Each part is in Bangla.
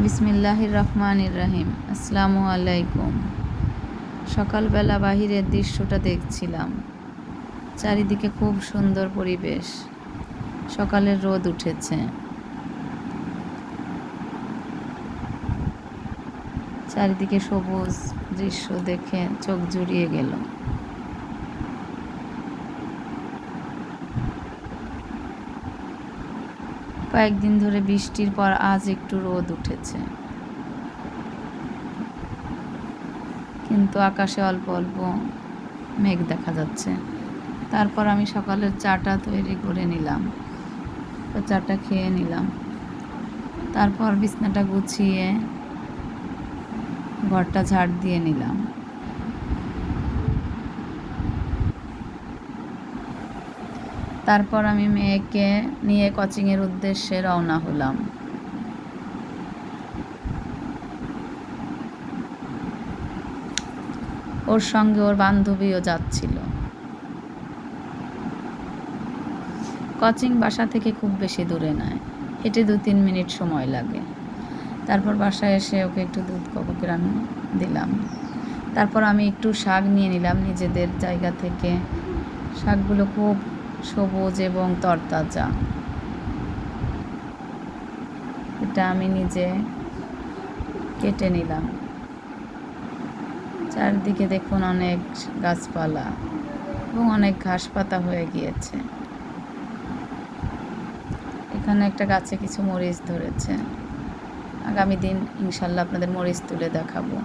বিসমিল্লাহির রহমানির রহিম। আসসালামু আলাইকুম। সকালবেলা বাহিরের দৃশ্যটা দেখছিলাম। চারিদিকে খুব সুন্দর পরিবেশ। সকালের রোদ উঠেছে। চারিদিকে সবুজ দৃশ্য দেখে চোখ জুড়িয়ে গেল। কয়েকদিন ধরে বৃষ্টির পর আজ একটু রোদ উঠেছে, কিন্তু আকাশে অল্প অল্প মেঘ দেখা যাচ্ছে। তারপর আমি সকালের চাটা তৈরি করে নিলাম, তো চাটা খেয়ে নিলাম। তারপর বিছনাটা গুছিয়ে ঘরটা ঝাড় দিয়ে নিলাম। তারপর আমি মেয়েকে নিয়ে কোচিংয়ের উদ্দেশ্যে রওনা হলাম। ওর সঙ্গে ওর বান্ধবীও যাচ্ছিল। কোচিং বাসা থেকে খুব বেশি দূরে নয়, হেঁটে 2-3 মিনিট সময় লাগে। তারপর বাসায় এসে ওকে একটু দুধ কবুকেরান দিলাম। তারপর আমি একটু শাক নিয়ে নিলাম নিজেদের জায়গা থেকে। শাকগুলো খুব সবুজ এবং তরতাজা। এটা আমি নিজে কেটে নিলাম। চারদিকে দেখুন অনেক গাছপালা এবং অনেক ঘাস পাতা হয়ে গিয়েছে। এখানে একটা গাছে কিছু মরিচ ধরেছে। আগামী দিন ইনশাল্লাহ আপনাদের মরিচ তুলে দেখাবো।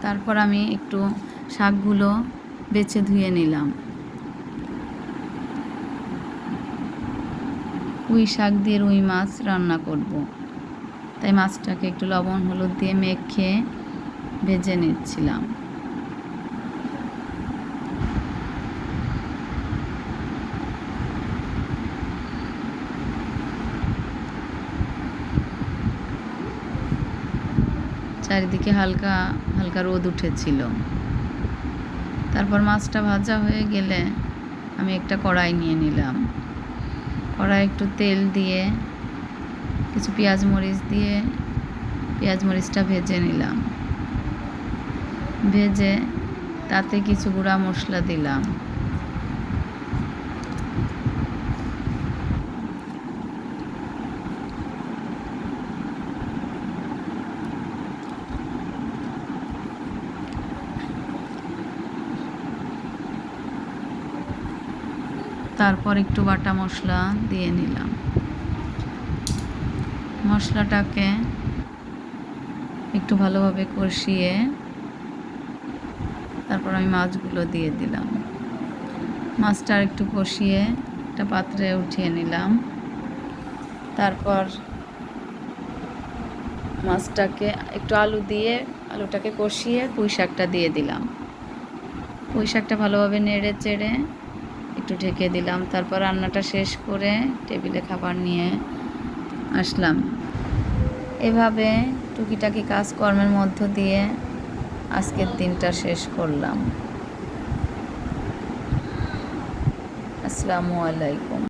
তারপর আমি একটু শাকগুলো বেছে ধুয়ে নিলাম। রুই শাক দিয়ে রুই মাছ রান্না করব, তাই মাছটাকে একটু লবণ হলুদ দিয়ে মেখে ভেজে নিচ্ছিলাম। চারিদিকে হালকা হালকা রোদ উঠেছিল। তারপর মাছটা ভাজা হয়ে গেলে আমি একটা কড়াই নিয়ে নিলাম। কড়াই একটু তেল দিয়ে কিছু পেঁয়াজ মরিচ দিয়ে পেঁয়াজ মরিচটা ভেজে নিলাম। ভেজে তাতে কিছু গুঁড়া মশলা দিলাম। তারপর একটু বাটা মশলা দিয়ে নিলাম। মশলাটাকে একটু ভালোভাবে কষিয়ে তারপর আমি মাছগুলো দিয়ে দিলাম। মাছটা একটু কষিয়ে একটা পাত্রে উঠিয়ে নিলাম। তারপর মাছটাকে একটু আলুটাকে কষিয়ে পুঁই শাকটা দিয়ে দিলাম। পুঁই শাকটা ভালোভাবে নেড়ে চেড়ে একটু ঢেকে দিলাম। তারপর রান্নাটা শেষ করে টেবিলে খাবার নিয়ে আসলাম। এভাবে টুকিটাকি কাজকর্মের মধ্য দিয়ে আজকের দিনটা শেষ করলাম। আসসালামু আলাইকুম।